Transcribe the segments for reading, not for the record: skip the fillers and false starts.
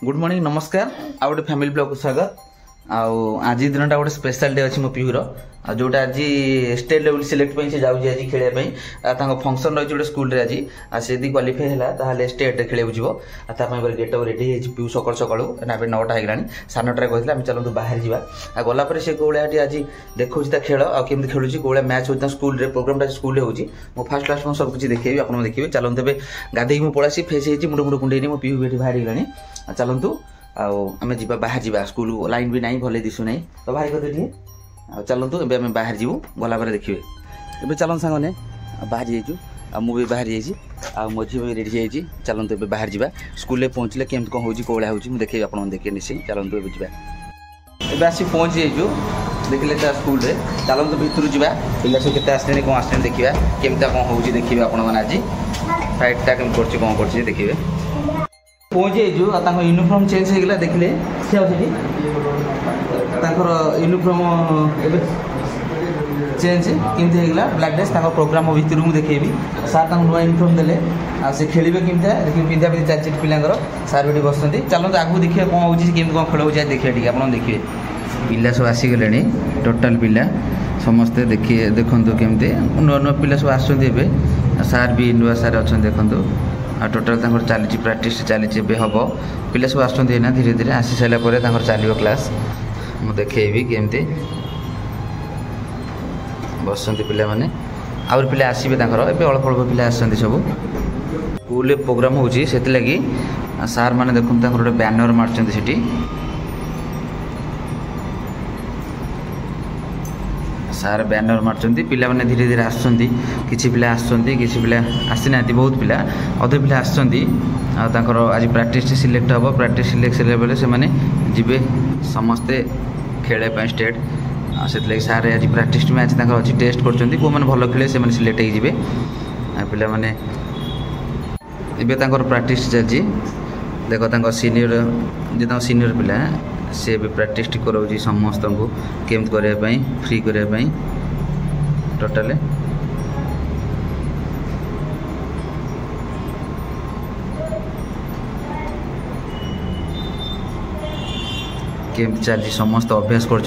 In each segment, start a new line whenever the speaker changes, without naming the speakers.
Good morning नमस्कार आ गोटे family blog को स्वागत आज दिन गोटे स्पेशल डे अच्छी मो पीहूर जोटा आज स्टेट लेवल सिलेक्ट से जाऊँगी आज खेल फंक्शन रही गोटे स्कूल आज से क्वालिफाई है स्टेट खेल गेट अप रेडी पीहू सकाल सकाल ना 9टा होगा 9:30 कहते हैं चलते बाहर जावा गलापर से कौलिया आज देखा खेल आमती खेलुँ कौलिया मैच होता स्कूल प्रोग्राम स्कूल हो फास्ट क्लास सब कुछ देखिए आप देखिए चलते तेज गाधे मुझे पलैसी फेस हो मुंड मुंड कुंडे मो पीहू ये बाहर गला चलतु आम जा बाहर जा स्कूल लाइन भी नहीं भले दिशु ना तो बाहर करदे चलतु एवं बाहर जीवु गला देखिए ए चलन सांगने बाहर जाइए मुझे बाहर जा मो झी भी रेडी जाइए चलतु ए बाहर जा स्कूल पहुँचले केमती कौन हो कौड़ा हो देखिए आप देखिए निश्चय चलतु ए जा आसी पहुँची जाइए देखिले स्कूल रे चलतु भितर जा पिला सब केते आसले कौन आसले देखा केमता कौन हो देखिए आप आज फाइटा कम कर कौन कर देखिए पहुँची जाइए यूनिफॉर्म चेंज हो गला देखिले यूनिफॉर्म चेंज केमती होगा ब्लैक ड्रेस प्रोग्राम भितर मुझे देखेबी सार नुआ यूनिफॉर्म देले से खेलिए केमती देखिए पिंधा पिंधि चलती पिलांर सार भी बस चलते आगू देखिए कौन हो केमती कौन खेल हो देखिए आप देखिए पिला सब आसीगले टोटाल पिला समस्ते देखिए देखु केमती नुआ नुआ पिला सब आसुँचे सार भी नुआ सार अच्छा देखु टोटाल चली प्राक्टिस चली हम पिला सब आसुँचे ना धीरे धीरे आसी सारापर चलो क्लास मुझे देखी केमती बसंती पिला माने आउर पिला आसबे अल्प अल्प पिला आसछन्ती सब स्कूल प्रोग्राम होची सेति लगी सार माने देखुन गोटे बैनर मारछन्ती सेठी सार बैनर मारछन्ती पिला माने धीरे धीरे आसछन्ती किछि पिला आसछन्ती किछि पिला आसी नांती बहुत पिला अधे पिला आसछन्ती आ तांकर आज प्रैक्टिस सिलेक्ट हबो प्रैक्टिस सिलेक्ट लेवल से माने जिबे समस्ते खेले पय स्टेट से सारे आज प्रैक्टिस मैच अच्छी टेस्ट कर भल खेले से सिलेक्ट हो पिला माने एवं प्रैक्टिस चलती देख सीनियर जो सीनियर पिला सी भी प्रैक्टिस कराऊँ समस्त को केमती करने फ्री करने टोटाल केमती चलती समस्त अभ्यास कर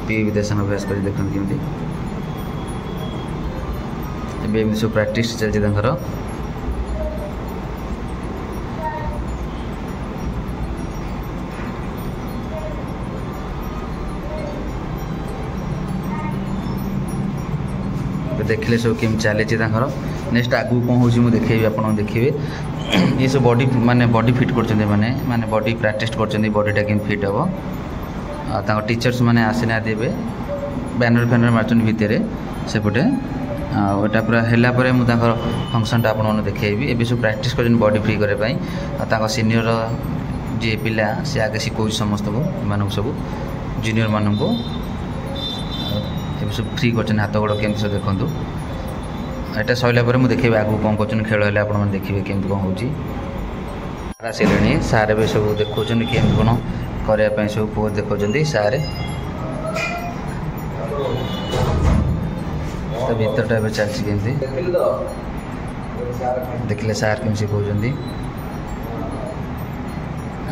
पी विदेशन अभ्यास कर देखते केमती सब प्रैक्टिस चलती देखिले सब केम चली नेक्स्ट आगू कौन हो देखेबी आप देखिए ये सब बॉडी माने बॉडी फिट कर माने बॉडी प्रैक्टिस कर बॉडीटा केम फिट हम टीचर्स माने आसीना देवे बैनर फैनर मार्चन भितर सेपटे आटा पूरा है मुझे फंक्शनटा आपको देखी ए सब प्रैक्टिस कर बॉडी फ्री करने सीनियर जी पिला सी आगे शिखा समस्त को मान सब जूनियर मान को सब फ्री कर हाथ गोड़ केमती सब देखूँ यहाँ सरला मुझे देखी आगू कौन कर खेल है आप देखिए केमती कौन हो आसिले सारे भी सब देखा केमती कौन करने सब पुआ देखा सारे तो भीतरटा भी चलती केमती देखिले सार केम शिखा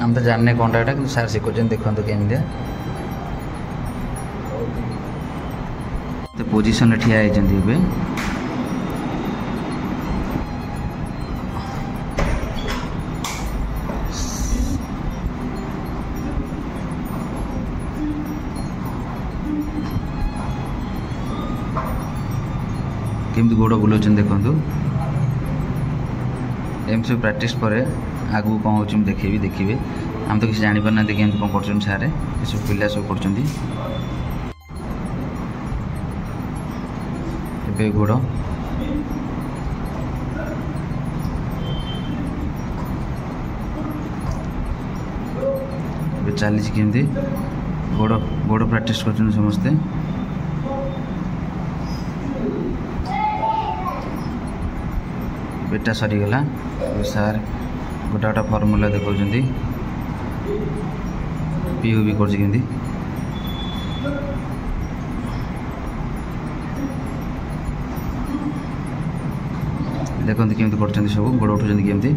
आम तो जाने कौनटा कि सार शिखा देखते केमती तो पोजिशन ठिया होती केमती गोड़ बुलाऊँ देखु एम सब प्रैक्टिस पर आगू कौन हो देखिए आम तो किसी जापार ना केमती कौन कर सारे सब पिला सब कर ଏବେ ଗୋଡ଼ ଏବେ ଚାଲିଛି କେମିତି ଗୋଡ଼ ଗୋଡ଼ ପ୍ରାକ୍ଟିସ୍ କରୁଛନ୍ତି ସମସ୍ତେ। ଏଟା ସରିଗଲା। ସାର୍ ଗୋଟା ଗୋଟା ଫର୍ମୁଲା ଦେଖାଉଛନ୍ତି। ପିୟୁ ବି କରୁଛି କେମିତି ଦେଖନ୍ତୁ କେମିତି କରୁଛନ୍ତି ସବୁ ଗୋଡ଼ ଉଠୁଛନ୍ତି କେମିତି।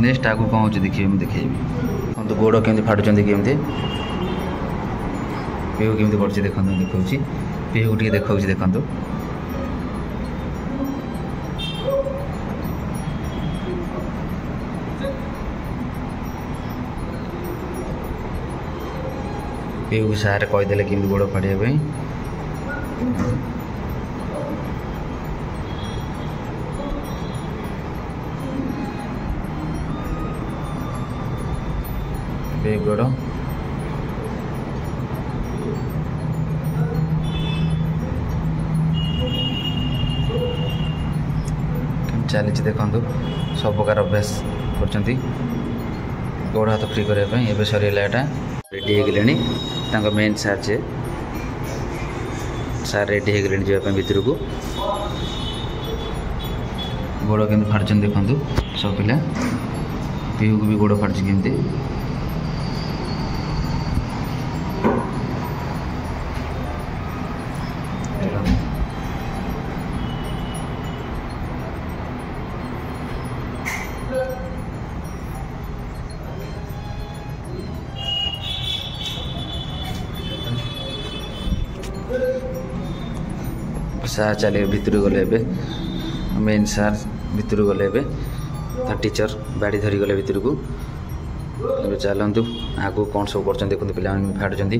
ନେକ୍ସଟ ଆଗକୁ କ'ଣ ହେଉଛି ଦେଖିବେ ମୁଁ ଦେଖେଇବି। ଦେଖନ୍ତୁ ଗୋଡ଼ କେମିତି ଫାଟୁଛନ୍ତି କେମିତି ପିୟୁ କେମିତି କରୁଛି ଦେଖନ୍ତୁ ଦେଖାଉଛି ପିୟୁକୁ ଟିକେ ଦେଖାଉଛି ଦେଖନ୍ତୁ। ପିୟୁକୁ ସାର୍ କହିଦେଲେ କେମିତି ଗୋଡ଼ ଫାଡ଼ିବା ପାଇଁ। ଗୋଡ଼ ଚାଲିଛି ଦେଖନ୍ତୁ ସବୁ ପ୍ରକାର ଅଭ୍ୟାସ କରୁଛନ୍ତି ଗୋଡ଼ ହାତ ଫ୍ରି କରିବା ପାଇଁ। ଏବେ ସରିଗଲା ଏଟା ରେଡ଼ି ହେଇଗଲେଣି ତାଙ୍କ ମେନ୍ ସାର୍ ଯେ ସାର୍ ରେଡ଼ି ହେଇଗଲେଣି ଯିବା ପାଇଁ ଭିତରକୁ। ଗୋଡ଼ କେମିତି ଫାଟୁଛନ୍ତି ଦେଖନ୍ତୁ ସବୁ ପିଲା। ପିୟୁକୁ ବି ଗୋଡ଼ ଫାଟୁଛି କେମିତି। ସାର୍ ଚାଲି ଭିତରକୁ ଗଲେ ଏବେ ମେନ୍ ସାର୍ ଭିତରକୁ ଗଲେ ଏବେ ତା ଟିଚର ବାଡ଼ି ଧରି ଗଲେ ଭିତରକୁ। ଏବେ ଚାଲନ୍ତୁ ଆଗକୁ କ'ଣ ସବୁ କରୁଛନ୍ତି ଦେଖନ୍ତୁ ପିଲାମାନେ ଫାଟୁଛନ୍ତି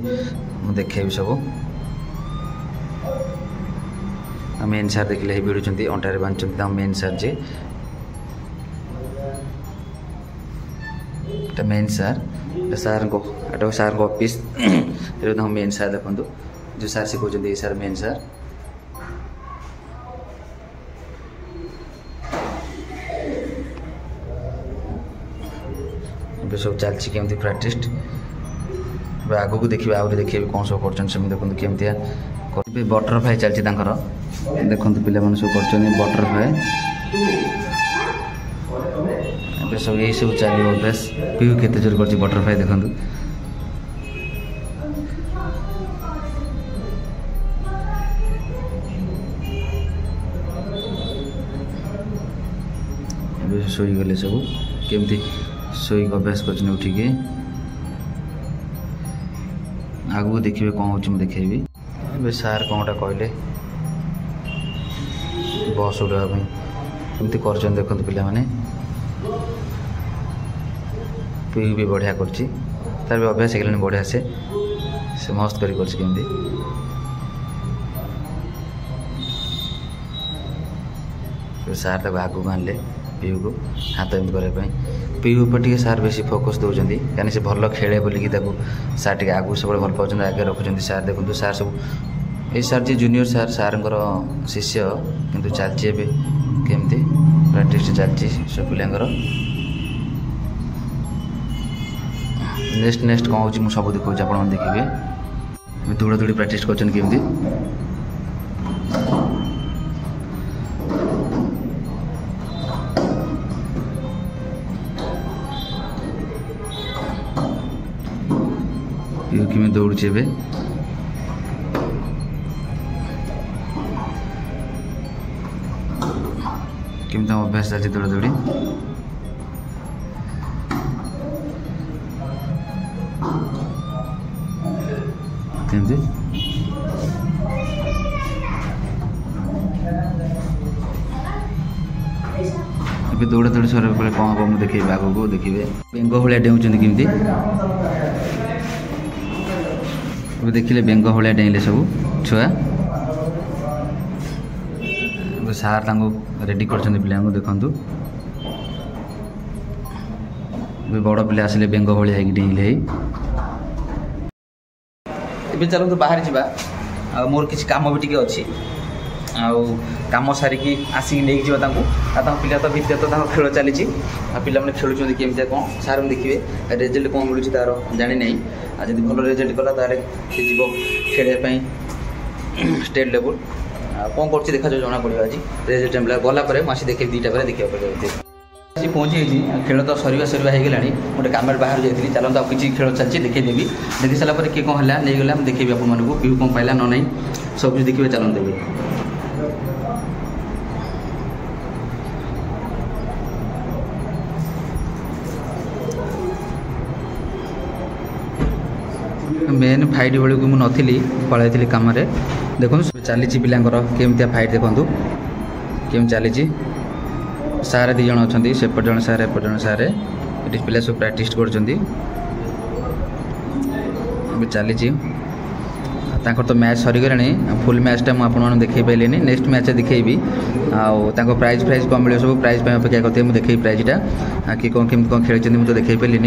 ମୁଁ ଦେଖେଇବି ସବୁ। ମେନ୍ ସାର୍ ଦେଖିଲେ ହେଇ ଭିଡ଼ୁଛନ୍ତି ଅଣ୍ଟାରେ ବାନ୍ଧୁଛନ୍ତି ତାଙ୍କ ମେନ୍ ସାର୍ ଯେ ଏଟା ମେନ୍ ସାର୍ ସାର୍ଙ୍କ ଏଟା ସାର୍ଙ୍କ ଅଫିସ୍। ଏବେ ତାଙ୍କ ମେନ୍ ସାର୍ ଦେଖନ୍ତୁ ଯେଉଁ ସାର୍ ଶିଖାଉଛନ୍ତି ଏଇ ସାର୍ ମେନ୍ ସାର୍। ଏବେ ସବୁ ଚାଲିଛି କେମିତି ପ୍ରାକ୍ଟିସ୍। ଏବେ ଆଗକୁ ଦେଖିବେ ଆହୁରି ଦେଖିବେ କ'ଣ ସବୁ କରୁଛନ୍ତି ସେମିତି ଦେଖନ୍ତୁ କେମିତିଆ। ଏବେ ବଟରଫ୍ଲାଏ ଚାଲିଛି ତାଙ୍କର ଦେଖନ୍ତୁ ପିଲାମାନେ ସବୁ କରୁଛନ୍ତି ବଟରଫ୍ଲାଏ। ଏବେ ସବୁ ଏଇସବୁ ଚାଲିବ ଅଭ୍ୟାସ। ପିୟୁ କେତେ ଜୋର କରୁଛି ବଟରଫ୍ଲାଏ ଦେଖନ୍ତୁ। ଏବେ ଶୋଇଗଲେ ସବୁ କେମିତି ଶୋଇକି ଅଭ୍ୟାସ କରୁଛନ୍ତି ଉଠିକି। ଆଗକୁ ଦେଖିବେ କ'ଣ ହେଉଛି ମୁଁ ଦେଖେଇବି। ଏବେ ସାର୍ କ'ଣଟା କହିଲେ ବସ୍ ଉଠିବା ପାଇଁ କେମିତି କରୁଛନ୍ତି ଦେଖନ୍ତୁ ପିଲାମାନେ। ପିୟୁ ବି ବଢ଼ିଆ କରୁଛି ତାର ବି ଅଭ୍ୟାସ ହେଇଗଲାଣି ବଢ଼ିଆ ସେ ମସ୍ତ କରି କରୁଛି କେମିତି। ସାର୍ ତାକୁ ଆଗକୁ ଆଣିଲେ ପିୟୁକୁ ହାତ ଏମିତି କରିବା ପାଇଁ। ପିୟୁ ଉପରେ ଟିକେ ସାର୍ ବେଶୀ ଫୋକସ୍ ଦେଉଛନ୍ତି କାହିଁକି ସେ ଭଲ ଖେଳେ ବୋଲିକି ତାକୁ ସାର୍ ଟିକେ ଆଗକୁ ସବୁବେଳେ ଭଲ ପାଉଛନ୍ତି ଆଗରେ ରଖୁଛନ୍ତି। ସାର୍ ଦେଖନ୍ତୁ ସାର୍ ସବୁ ଏଇ ସାର୍ ଯିଏ ଜୁନିୟର ସାର୍ ସାର୍ଙ୍କର ଶିଷ୍ୟ କିନ୍ତୁ ଚାଲିଛି ଏବେ କେମିତି ପ୍ରାକ୍ଟିସ୍ ଚାଲିଛି ସବୁ ପିଲାଙ୍କର। ନେକ୍ସଟ କ'ଣ ହେଉଛି ମୁଁ ସବୁ ଦେଖାଉଛି ଆପଣମାନେ ଦେଖିବେ। ଏବେ ଦୌଡ଼ା ଦୌଡ଼ି ପ୍ରାକ୍ଟିସ୍ କରୁଛନ୍ତି କେମିତି। ପିୟୁ କେମିତି ଦୌଡ଼ୁଛି ଏବେ। କେମିତି ତାଙ୍କ ଅଭ୍ୟାସ ଚାଲିଛି ଦୌଡ଼ା ଦୌଡ଼ି। କେମିତି ଏବେ ଦୌଡ଼ା ଦୌଡ଼ି ସରିବା ବେଳେ କ'ଣ ହେବ ମୁଁ ଦେଖେଇବି ଆଗକୁ ଦେଖିବେ। ବେଙ୍ଗ ଭଳିଆ ଡେଉଁଛନ୍ତି କେମିତି। ଏବେ ଦେଖିଲେ ବେଙ୍ଗ ଭଳିଆ ଡେଇଁଲେ ସବୁ ଛୁଆ। ଏବେ ସାର୍ ତାଙ୍କୁ ରେଡ଼ି କରିଛନ୍ତି ପିଲାଙ୍କୁ ଦେଖନ୍ତୁ। ଏବେ ବଡ଼ ପିଲା ଆସିଲେ ବେଙ୍ଗ ଭଳିଆ ହେଇକି ଡେଇଁଲେ। ଏବେ ଚାଲନ୍ତୁ ବାହାରି ଯିବା मोर किसी काम भी टी अच्छी आम सारिकी आसिक नहीं जाता पिला तो भितर तो खेल चली पिला खेलुँच केमी कौन सार देखिए रेजल्ट कौन मिलूँ तार जानी ना जब भल रेजल्ट कला तार जीव खेलने स्टेट लेवल कौन कर देखा जना पड़ा आज रेजल्ट गला मुझे देखे 2टा बेले देखा पड़े पहुँची खेल तो सरीवा होगा गोटे कम बाहर जाइए चलते आप किसी खेल चलती देखीदेवी देखी सारापर किए कौन है नहीं गला देखेबी आपको पीहू कौन पाइला ना नहीं सब कुछ देखिए चलते भी मेन फाइट बेलू को मुझे पलि कम देखो चली पिलांर केमती फाइट देखूँ केम चली सारे 2 जन अच्छा सेपट जन सारे एपट जन सारे ये पिला सब प्राक्ट कर चली तो मैच सरीगले फुल मैचटा मुझे देखे पारे नेक्स्ट मैच देखेबी प्राइज कौन मिले सब प्राइज अपेक्षा करते मुझे देखे प्राइजटा कि कौन केमी कौन खेल मुझे देखे पारे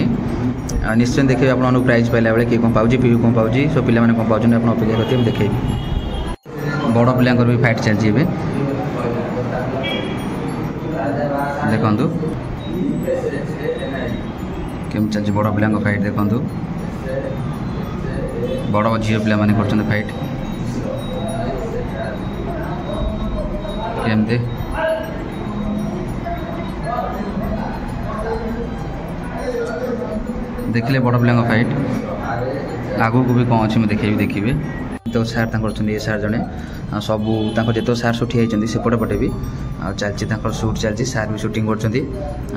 निश्चय देखिए आपको प्राइज पाइला बेले किए कौन पाँच पीहू कौन पाँच सब पिला कौन पाँच आप अपेक्षा करते मुझे देखेबी बड़ पिलांर भी फाइट चलती देखु केम चलती बड़ पिला फाइट देखु बड़ झील पिला माने कर फाइट केमती देखिले बड़ पिला फाइट आगू को भी कौन अच्छे मुझे देखिए तो सार ये सार जड़े सबू जो सार सब ठिया सेपटे पटे भी चलती सुट चलती सार भी सुटिंग कर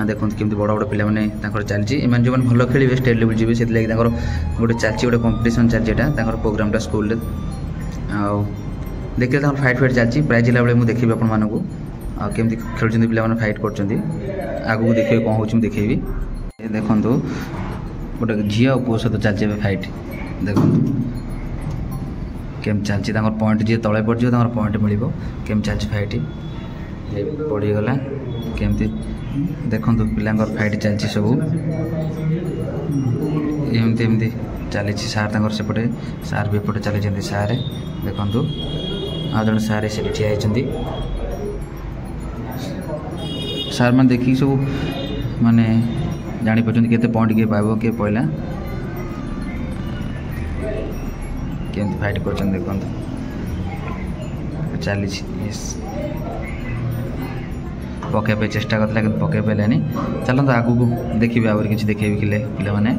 देखते केमती बड़ बड़ पिला चलती इन जो भल खेलेंगे स्टेट लेवल जी से गोटे चलती गोटे कंपिटिशन चलती प्रोग्रामटा स्कूल देखिए फाइट चलती प्राइज है मुझे देखी आपमती खेल पिला फाइट कर आगू देखिए कौन हो देखेबी देखु गोटे झी और पुओ सहित चलती फाइट देखो केम चलती पॉइंट जी तले पड़ जाए पॉइंट मिल केम चलती फाइट पड़गला केमती देखु पिला फाइट चलती सब एमती एमती चली सार सेपटे सार भी एपटे चली सारे देखु आ जन सारे से ठिया सार मैंने देखिए सब माने जापर के पॉइंट किए पाइब किए पहला केमती फाइट कर देखो चली पकड़ चेष्टा करता कि पकड़ पारानी चलते आगू को देखिए आगे किसी देखे पिला माने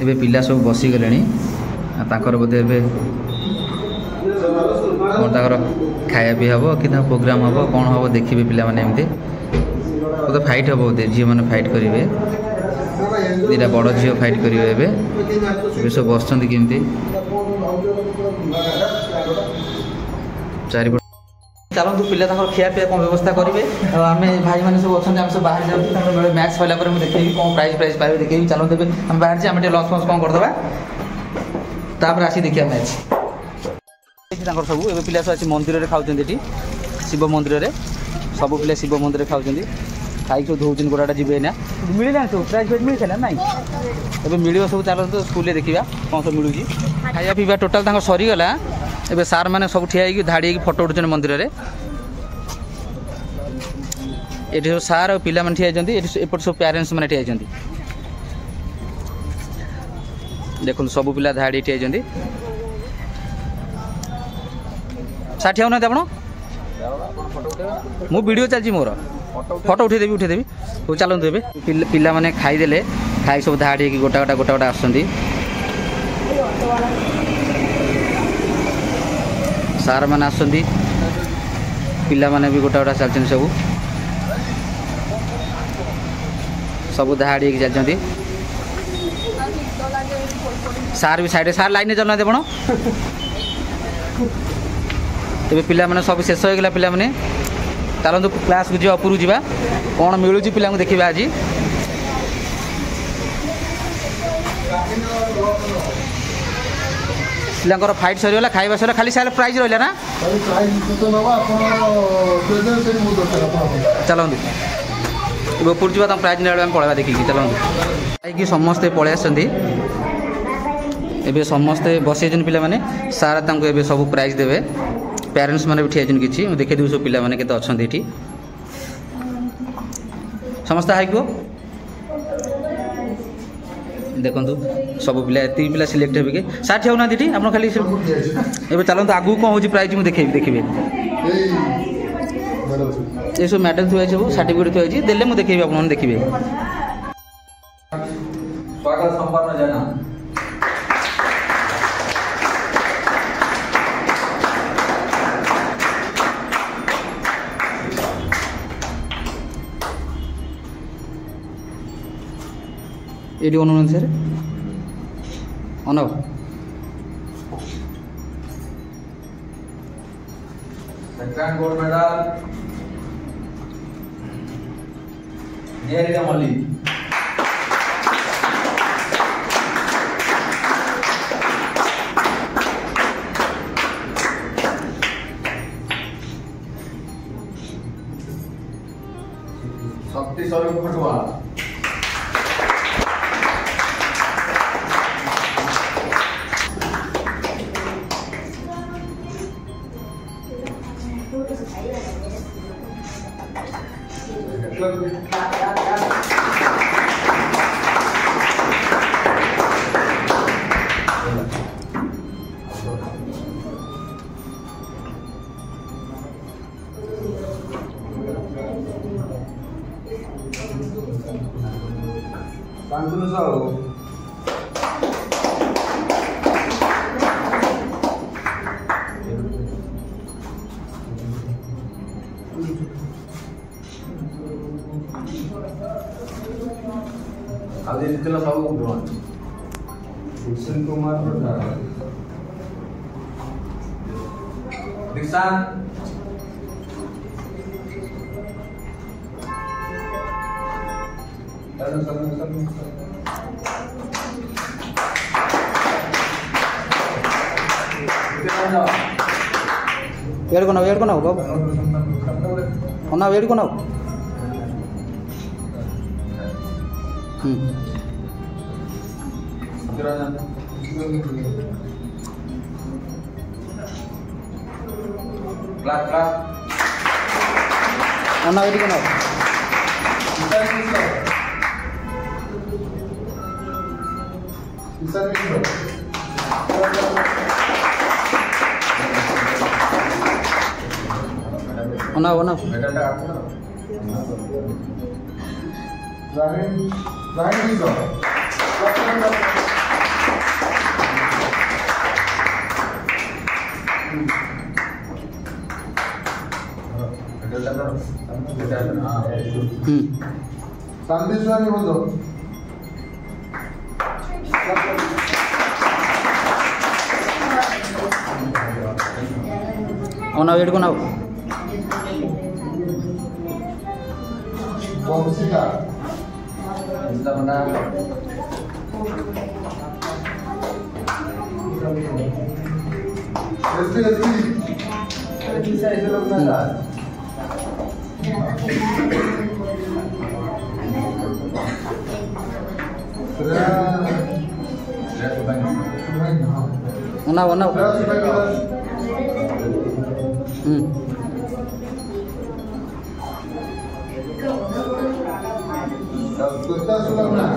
एबे पिला सब बसीगले बोधे खाया भी हम कि प्रोग्राम हम कौन हम देखिए पिला एमती तो फाइट हम बोधे झील मैंने फाइट करेंगे 2टा बड़ झील फाइट करेंगे सब बस केमती चारिपट चलते पिला खिया पिया कौन व्यवस्था करेंगे आम भाई मैंने सब अच्छा सब बाहर जाऊँ मैच सरला देखे कौन प्राइज पाइबे देखे चलते आम बाहर आम लंच फंच कौन करदे तापर आसी देखिए मैच सब ए पिला सब आसी मंदिर में खाऊँ शिव मंदिर में सब पिला शिव मंदिर में खाऊँ खाई सब धोन गोड़ा जी ना मिलना सब प्राइज फाइज मिलता ना ए मिल सब चलते स्कूल देखा कौन सब मिलूँ खाया पीवा टोटाल सरीगला ए सार मैंने सब ठिया धाड़ी फोटो उठुन मंदिर में ये सब सार और पिला ठिया एपट सब पेरेन्ट्स मैंने ठिया देखो सब पिला धाड़ी ठिया सार ठिया ना आप मो वीडियो चलती मोर फोटो उठेदेवी वो चलते ए पिला मैंने खाईदे खाई सब धाड़ी गोटा गोटा गोटा गोटा आसुँच सार मैंने आसुँच पिला मैंने भी गोटा गोटा चलते सब धाड़ी चलती सार भी साइड सार लाइन चलना आपण तेज पिला मैंने सब शेष होगा पिला मैंने चलते क्लास को उपरू जा कौन मिलूँ पिला देखा आज पिला फाइट सरीगला खाଇବା सर खाली सारे प्राइज रहा ना चलते उपरू जा प्राइज ना पलवा देखिए चलते कि समस्ते पलि आस एबे समस्ते बसै पिला माने सारा तांको एबे सब प्राइज देबे पेरेंट्स माने भी ठिया जन किछि देखै देउ सब पिला माने केते अछन एठी समस्त हाई को देखंतु सब पिला एति पिला सिलेक्ट हेबे के साथी होना दिठी आपण खाली एबे चलंतु आगु कोन होची प्राइज मु देखिबे ये सब मेडल थुआ सब सर्टिफिकेट थुआ देले मु देखिबे आपण देखिबे स्वागत संपन्न जाना एडी अनुनंद सर अनव second gold medal Niharika Mallick Shakti Swarup Khatua Shantanu Sahu आदि जितला साहू भूषण कुमार निशान वेड़ को ना बाबू ना वेड़ को ना ना वेड़ को ना ना संदेशवाणी बोल दो ओना वेट को ना वंशिका इसका बना ऐसे ऐसे लगता है ना कुत्ता सुलगना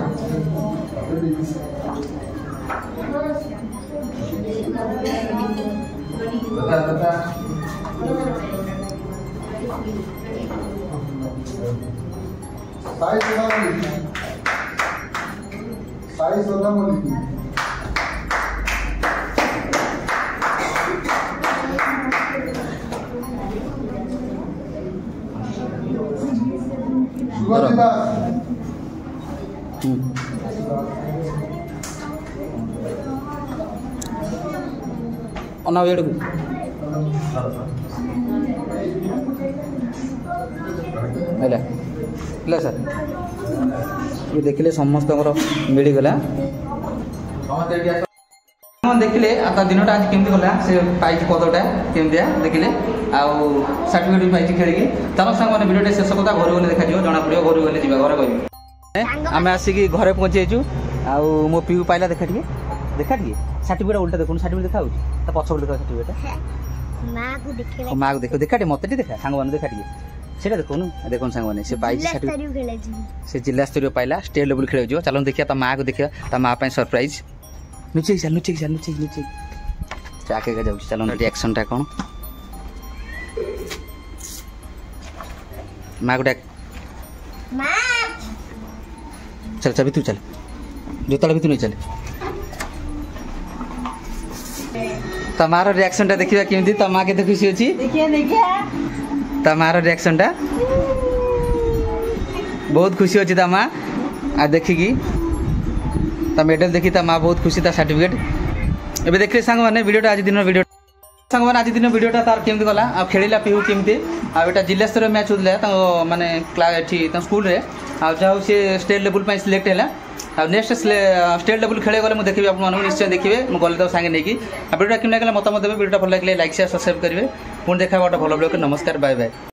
बता साई सोना मोली ना वेड़ को सर ये देखिले समस्त मिलगला देखिले दिनटा आज केमती गला से पाइज पदटा केमतिया देखिले आउ सर्टिफिकेट भी पाइज खेलिकी चलो सांग मैंने वीडियो शेष कथा घर गले देखा जना पड़ो घर गले जा घर कह आम आसिक घरे पहुँची आउ मो पीऊ पाइला देखा टे सर्टिफिकेट उल्टा देखो सर्टिफिकेट देखा ता पछ देखा सर्टिफिकेट माँ को देखो देखा मत देखा सांग मैंने देखा सीटा देखो देखो सांग मैंने से जिला स्तरीय पाइला स्टेट लेवल खेल चलो देखिए ता माँ को देखिए ता माँ सरप्राइज नुचे आगे जाऊँ चलो रिएक्शन टा कौन माँ को डाक चल चल तू चल जोता भी तू नहीं चल तमार रिएक्शन टा देखिबा केमती तमा के खुशी अछि देखिए तमार रिएक्शन टा बहुत खुशी अछि तमा आ देखिकी ता मेडल देखि ता मां बहुत खुशी ता सर्टिफिकेट एबे देखले संग माने वीडियोटा आज दिन वीडियो संग माने आज दिन वीडियोटा तार केमती गला आ खेलिला पिहु केमती आ एटा जिला स्तर मैच होतले ता माने क्लास एठी ता स्कूल रे आ जाउ से स्टेट लेवल पे सिलेक्ट हैला नेक्स्ट स्टेट लेवल खेले गले देखिए आप निश्चय देखिए मुझे गले तो सांगे नहीं कि वीडियो केमती लगे मत देवे वीडियो भल लगे लाइक शेयर सब्सक्राइब करेंगे पुणी देखा गोटे भल ब्लॉग नमस्कार बाय बाय।